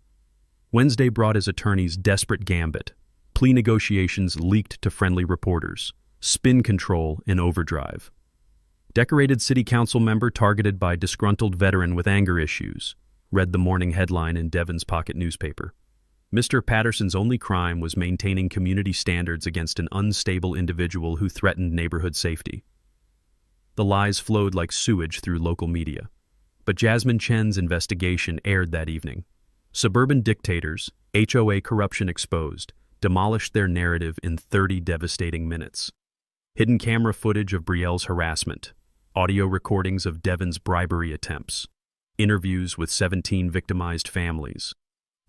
Wednesday brought his attorney's desperate gambit. Plea negotiations leaked to friendly reporters. Spin control in overdrive. Decorated city council member targeted by disgruntled veteran with anger issues, read the morning headline in Devon's pocket newspaper. Mr. Patterson's only crime was maintaining community standards against an unstable individual who threatened neighborhood safety. The lies flowed like sewage through local media. But Jasmine Chen's investigation aired that evening. Suburban dictators, HOA corruption exposed, demolished their narrative in 30 devastating minutes. Hidden camera footage of Brielle's harassment, audio recordings of Devon's bribery attempts, interviews with 17 victimized families.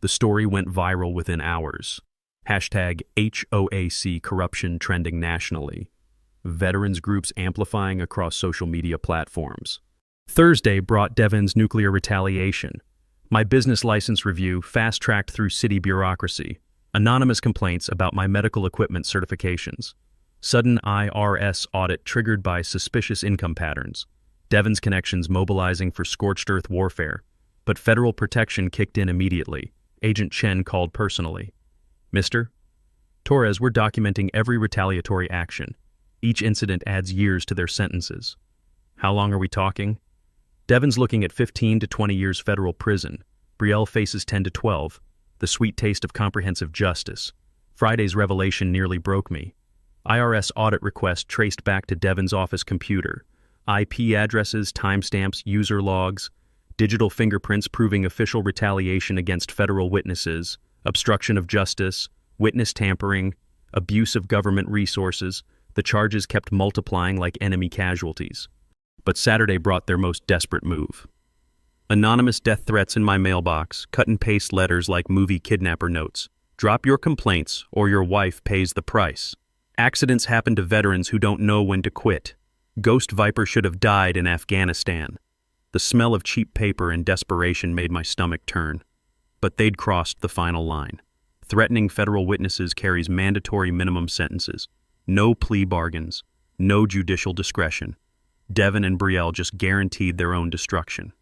The story went viral within hours. Hashtag HOAC corruption trending nationally. Veterans groups amplifying across social media platforms. Thursday brought Devon's nuclear retaliation. My business license review fast-tracked through city bureaucracy. Anonymous complaints about my medical equipment certifications. Sudden IRS audit triggered by suspicious income patterns. Devon's connections mobilizing for scorched earth warfare. But federal protection kicked in immediately. Agent Chen called personally. Mr. Torres, we're documenting every retaliatory action. Each incident adds years to their sentences. How long are we talking? Devon's looking at 15 to 20 years federal prison. Brielle faces 10 to 12. The sweet taste of comprehensive justice. Friday's revelation nearly broke me. IRS audit request traced back to Devon's office computer. IP addresses, timestamps, user logs. Digital fingerprints proving official retaliation against federal witnesses. Obstruction of justice. Witness tampering. Abuse of government resources. The charges kept multiplying like enemy casualties. But Saturday brought their most desperate move. Anonymous death threats in my mailbox, cut-and-paste letters like movie kidnapper notes. Drop your complaints or your wife pays the price. Accidents happen to veterans who don't know when to quit. Ghost Viper should have died in Afghanistan. The smell of cheap paper and desperation made my stomach turn. But they'd crossed the final line. Threatening federal witnesses carries mandatory minimum sentences. No plea bargains. No judicial discretion. Devon and Brielle just guaranteed their own destruction.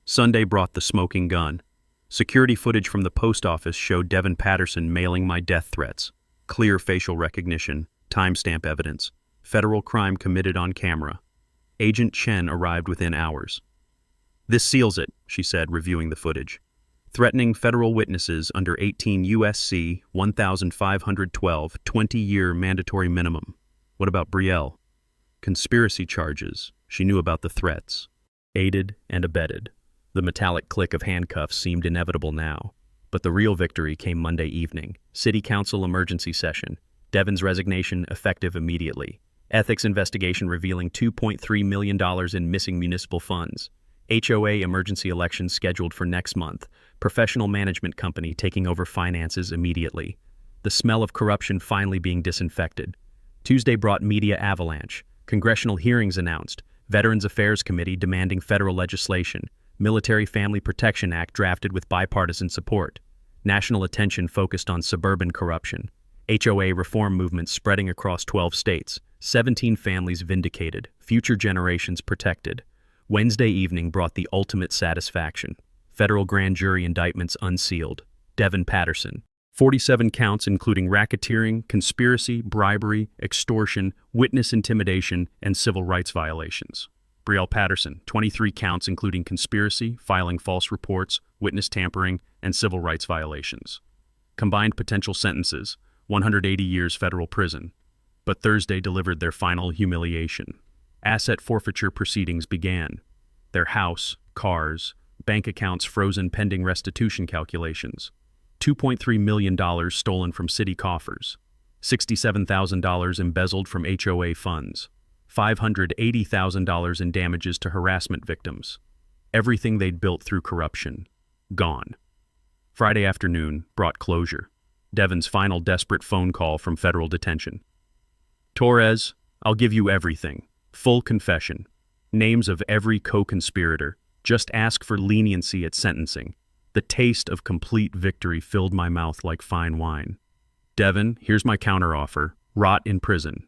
Sunday brought the smoking gun. Security footage from the post office showed Devon Patterson mailing my death threats. Clear facial recognition, timestamp evidence, federal crime committed on camera. Agent Chen arrived within hours. This seals it, she said, reviewing the footage. Threatening federal witnesses under 18 U.S.C. 1512, 20-year mandatory minimum. What about Brielle? Conspiracy charges. She knew about the threats. Aided and abetted. The metallic click of handcuffs seemed inevitable now. But the real victory came Monday evening. City Council emergency session. Devon's resignation effective immediately. Ethics investigation revealing $2.3 million in missing municipal funds. HOA emergency election scheduled for next month. Professional management company taking over finances immediately. The smell of corruption finally being disinfected. Tuesday brought media avalanche. Congressional hearings announced. Veterans Affairs Committee demanding federal legislation. Military Family Protection Act drafted with bipartisan support. National attention focused on suburban corruption. HOA reform movement spreading across 12 states. 17 families vindicated. Future generations protected. Wednesday evening brought the ultimate satisfaction. Federal grand jury indictments unsealed. Devin Patterson. 47 counts including racketeering, conspiracy, bribery, extortion, witness intimidation, and civil rights violations. Brielle Patterson. 23 counts including conspiracy, filing false reports, witness tampering, and civil rights violations. Combined potential sentences, 180 years federal prison. But Thursday delivered their final humiliation. Asset forfeiture proceedings began. Their house, cars, bank accounts frozen pending restitution calculations. $2.3 million stolen from city coffers. $67,000 embezzled from HOA funds. $580,000 in damages to harassment victims. Everything they'd built through corruption. Gone. Friday afternoon brought closure. Devin's final desperate phone call from federal detention. Torres, I'll give you everything. Full confession. Names of every co-conspirator. Just ask for leniency at sentencing. The taste of complete victory filled my mouth like fine wine. Devin, here's my counteroffer. Rot in prison.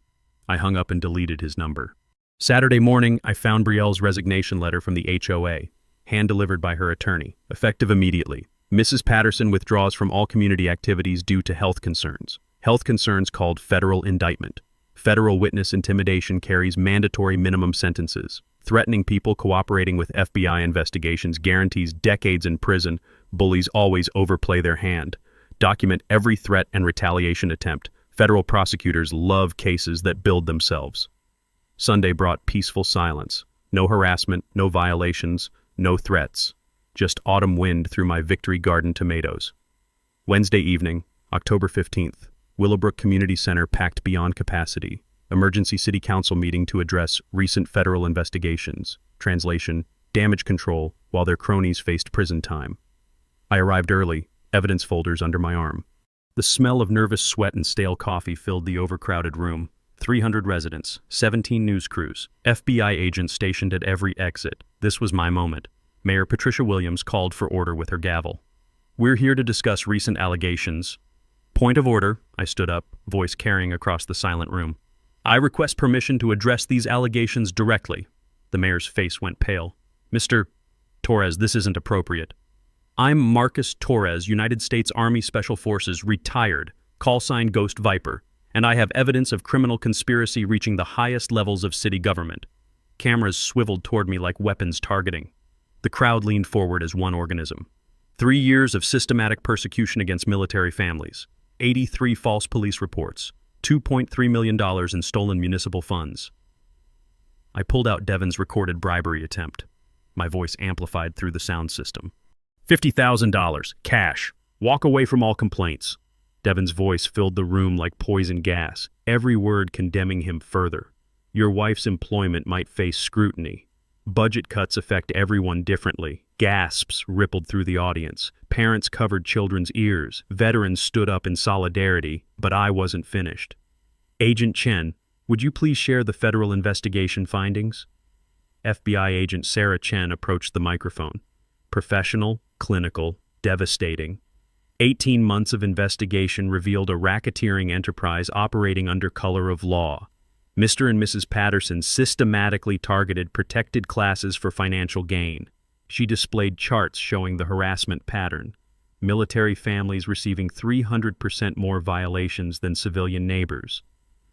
I hung up and deleted his number. Saturday morning, I found Brielle's resignation letter from the HOA, hand-delivered by her attorney, effective immediately. Mrs. Patterson withdraws from all community activities due to health concerns. Health concerns called federal indictment. Federal witness intimidation carries mandatory minimum sentences. Threatening people cooperating with FBI investigations guarantees decades in prison. Bullies always overplay their hand. Document every threat and retaliation attempt. Federal prosecutors love cases that build themselves. Sunday brought peaceful silence. No harassment, no violations, no threats. Just autumn wind through my Victory Garden tomatoes. Wednesday evening, October 15th. Willowbrook Community Center packed beyond capacity. Emergency City Council meeting to address recent federal investigations. Translation, damage control, while their cronies faced prison time. I arrived early, evidence folders under my arm. The smell of nervous sweat and stale coffee filled the overcrowded room. 300 residents, 17 news crews, FBI agents stationed at every exit. This was my moment. Mayor Patricia Williams called for order with her gavel. We're here to discuss recent allegations. Point of order, I stood up, voice carrying across the silent room. I request permission to address these allegations directly. The mayor's face went pale. Mr. Torres, this isn't appropriate. I'm Marcus Torres, United States Army Special Forces, retired, call sign Ghost Viper, and I have evidence of criminal conspiracy reaching the highest levels of city government. Cameras swiveled toward me like weapons targeting. The crowd leaned forward as one organism. 3 years of systematic persecution against military families. 83 false police reports. $2.3 million in stolen municipal funds. I pulled out Devin's recorded bribery attempt. My voice amplified through the sound system. $50,000, cash. Walk away from all complaints. Devin's voice filled the room like poison gas, every word condemning him further. Your wife's employment might face scrutiny. Budget cuts affect everyone differently. Gasps rippled through the audience. Parents covered children's ears. Veterans stood up in solidarity, but I wasn't finished. Agent Chen, would you please share the federal investigation findings? FBI agent Sarah Chen approached the microphone. Professional, clinical, devastating. 18 months of investigation revealed a racketeering enterprise operating under color of law. Mr. and Mrs. Patterson systematically targeted protected classes for financial gain. She displayed charts showing the harassment pattern. Military families receiving 300% more violations than civilian neighbors.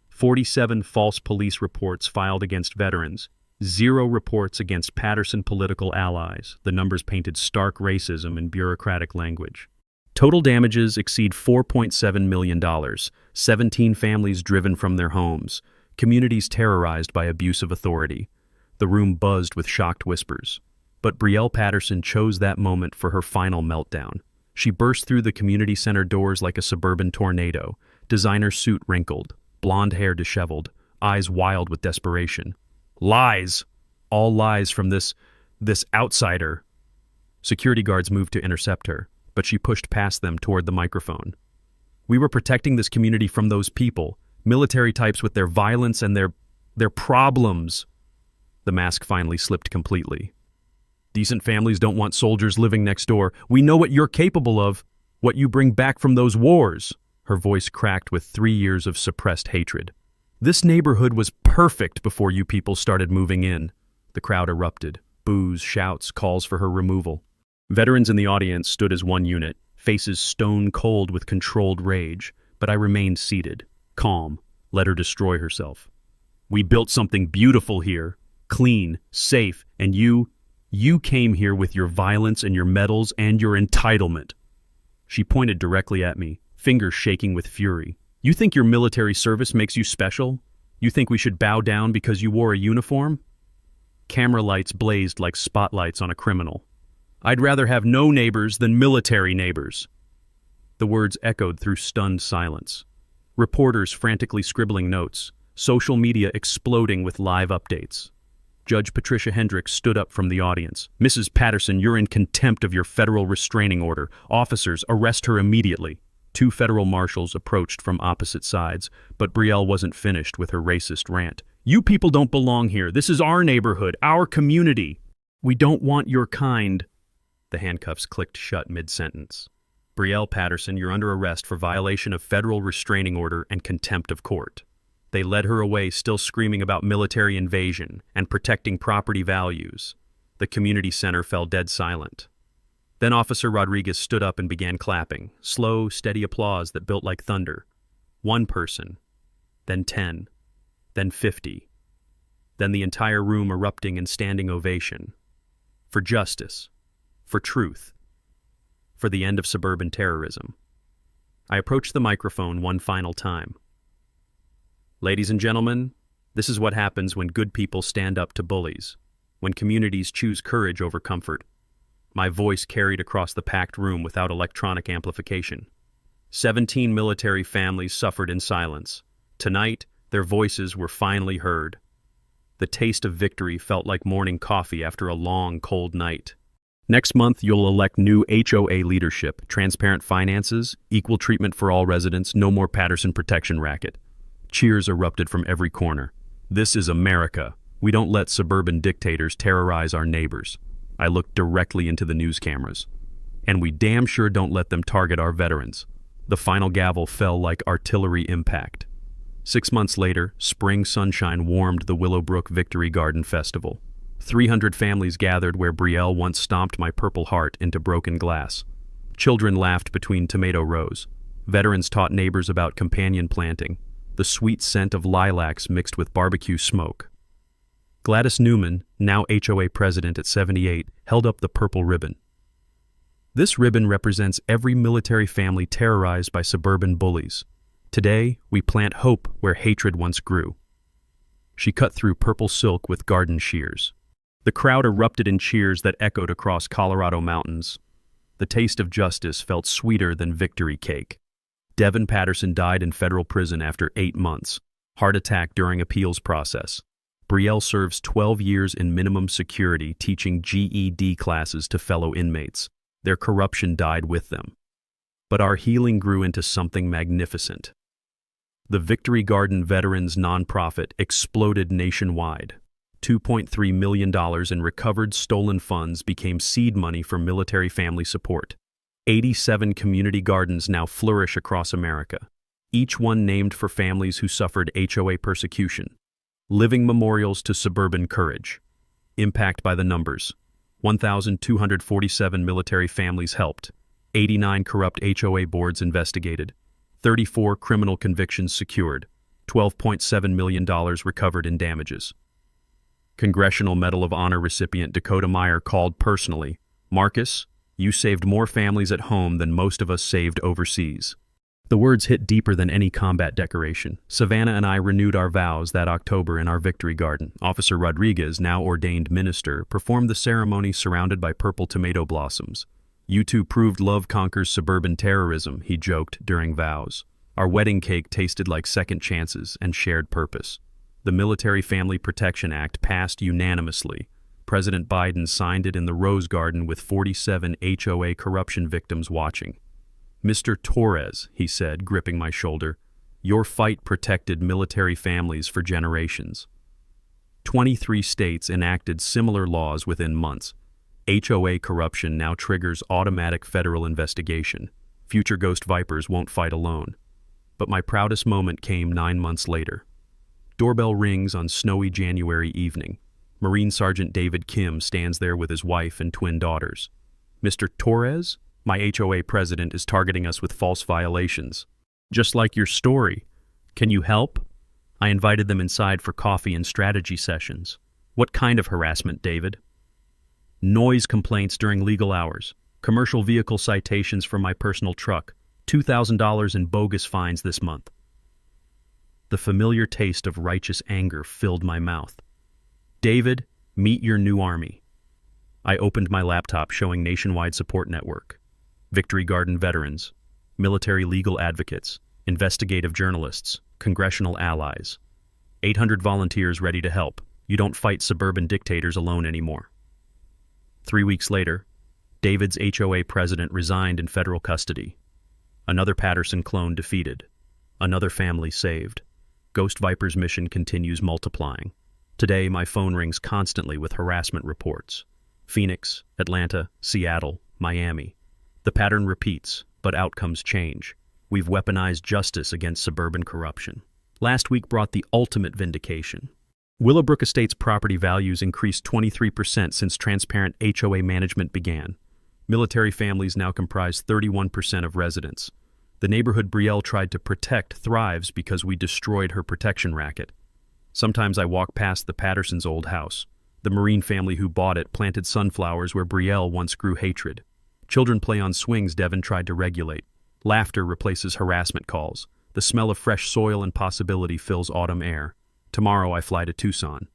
47 false police reports filed against veterans. 0 reports against Patterson political allies. The numbers painted stark racism in bureaucratic language. Total damages exceed $4.7 million. 17 families driven from their homes. Communities terrorized by abuse of authority. The room buzzed with shocked whispers. But Brielle Patterson chose that moment for her final meltdown. She burst through the community center doors like a suburban tornado, designer suit wrinkled, blonde hair disheveled, eyes wild with desperation. Lies! All lies from this This outsider. Security guards moved to intercept her, but she pushed past them toward the microphone. We were protecting this community from those people, military types with their violence and their problems. The mask finally slipped completely. Decent families don't want soldiers living next door. We know what you're capable of, what you bring back from those wars. Her voice cracked with 3 years of suppressed hatred. This neighborhood was perfect before you people started moving in. The crowd erupted. Boos, shouts, calls for her removal. Veterans in the audience stood as one unit, faces stone cold with controlled rage, but I remained seated, calm, let her destroy herself. We built something beautiful here, clean, safe, and you came here with your violence and your medals and your entitlement. She pointed directly at me, fingers shaking with fury. You think your military service makes you special? You think we should bow down because you wore a uniform? Camera lights blazed like spotlights on a criminal. I'd rather have no neighbors than military neighbors. The words echoed through stunned silence. Reporters frantically scribbling notes, social media exploding with live updates. Judge Patricia Hendricks stood up from the audience. Mrs. Patterson, you're in contempt of your federal restraining order. Officers, arrest her immediately. 2 federal marshals approached from opposite sides, but Brielle wasn't finished with her racist rant. You people don't belong here. This is our neighborhood, our community. We don't want your kind. The handcuffs clicked shut mid-sentence. Brielle Patterson, you're under arrest for violation of federal restraining order and contempt of court. They led her away, still screaming about military invasion and protecting property values. The community center fell dead silent. Then Officer Rodriguez stood up and began clapping, slow, steady applause that built like thunder. 1 person, then 10, then 50, then the entire room erupting in standing ovation. For justice, for truth, for the end of suburban terrorism. I approached the microphone one final time. Ladies and gentlemen, this is what happens when good people stand up to bullies, when communities choose courage over comfort. My voice carried across the packed room without electronic amplification. 17 military families suffered in silence. Tonight, their voices were finally heard. The taste of victory felt like morning coffee after a long, cold night. Next month, you'll elect new HOA leadership, transparent finances, equal treatment for all residents, no more Patterson protection racket. Cheers erupted from every corner. This is America. We don't let suburban dictators terrorize our neighbors. I looked directly into the news cameras. And we damn sure don't let them target our veterans. The final gavel fell like artillery impact. 6 months later, spring sunshine warmed the Willowbrook Victory Garden Festival. 300 families gathered where Brielle once stomped my Purple Heart into broken glass. Children laughed between tomato rows. Veterans taught neighbors about companion planting, the sweet scent of lilacs mixed with barbecue smoke. Gladys Newman, now HOA president at 78, held up the purple ribbon. This ribbon represents every military family terrorized by suburban bullies. Today, we plant hope where hatred once grew. She cut through purple silk with garden shears. The crowd erupted in cheers that echoed across Colorado mountains. The taste of justice felt sweeter than victory cake. Devin Patterson died in federal prison after 8 months. Heart attack during appeals process. Brielle serves 12 years in minimum security teaching GED classes to fellow inmates. Their corruption died with them. But our healing grew into something magnificent. The Victory Garden Veterans nonprofit exploded nationwide. $2.3 million in recovered stolen funds became seed money for military family support. 87 community gardens now flourish across America, each one named for families who suffered HOA persecution. Living memorials to suburban courage. Impact by the numbers. 1,247 military families helped. 89 corrupt HOA boards investigated. 34 criminal convictions secured. $12.7 million recovered in damages. Congressional Medal of Honor recipient Dakota Meyer called personally, "Marcus, you saved more families at home than most of us saved overseas." The words hit deeper than any combat decoration. Savannah and I renewed our vows that October in our Victory Garden. Officer Rodriguez, now ordained minister, performed the ceremony surrounded by purple tomato blossoms. "You two proved love conquers suburban terrorism," he joked during vows. Our wedding cake tasted like second chances and shared purpose. The Military Family Protection Act passed unanimously. President Biden signed it in the Rose Garden with 47 HOA corruption victims watching. "Mr. Torres," he said, gripping my shoulder, "your fight protected military families for generations." 23 states enacted similar laws within months. HOA corruption now triggers automatic federal investigation. Future Ghost Vipers won't fight alone. But my proudest moment came 9 months later. Doorbell rings on snowy January evening. Marine Sergeant David Kim stands there with his wife and twin daughters. "Mr. Torres, my HOA president is targeting us with false violations. Just like your story. Can you help?" I invited them inside for coffee and strategy sessions. "What kind of harassment, David?" "Noise complaints during legal hours, commercial vehicle citations for my personal truck, $2,000 in bogus fines this month." The familiar taste of righteous anger filled my mouth. "David, meet your new army." I opened my laptop showing nationwide support network. Victory Garden veterans, military legal advocates, investigative journalists, congressional allies. 800 volunteers ready to help. You don't fight suburban dictators alone anymore. 3 weeks later, David's HOA president resigned in federal custody. Another Patterson clone defeated. Another family saved. Ghost Viper's mission continues multiplying. Today, my phone rings constantly with harassment reports. Phoenix, Atlanta, Seattle, Miami. The pattern repeats, but outcomes change. We've weaponized justice against suburban corruption. Last week brought the ultimate vindication. Willowbrook Estates property values increased 23% since transparent HOA management began. Military families now comprise 31% of residents. The neighborhood Brielle tried to protect thrives because we destroyed her protection racket. Sometimes I walk past the Pattersons' old house. The Marine family who bought it planted sunflowers where Brielle once grew hatred. Children play on swings Devin tried to regulate. Laughter replaces harassment calls. The smell of fresh soil and possibility fills autumn air. Tomorrow I fly to Tucson.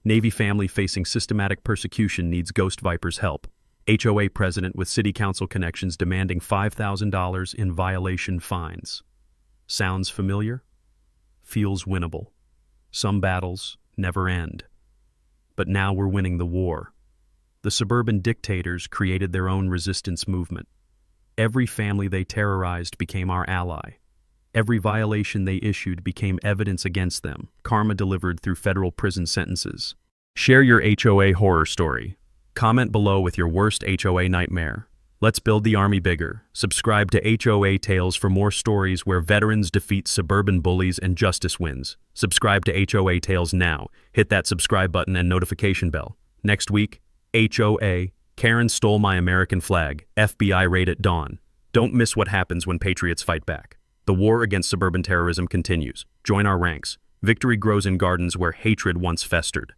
Navy family facing systematic persecution needs Ghost Viper's help. HOA president with city council connections demanding $5,000 in violation fines. Sounds familiar? Feels winnable. Some battles never end. But now we're winning the war. The suburban dictators created their own resistance movement. Every family they terrorized became our ally. Every violation they issued became evidence against them, karma delivered through federal prison sentences. Share your HOA horror story. Comment below with your worst HOA nightmare. Let's build the army bigger. Subscribe to HOA Tales for more stories where veterans defeat suburban bullies and justice wins. Subscribe to HOA Tales now. Hit that subscribe button and notification bell. Next week, HOA, Karen stole my American flag, FBI raid at dawn. Don't miss what happens when patriots fight back. The war against suburban terrorism continues. Join our ranks. Victory grows in gardens where hatred once festered.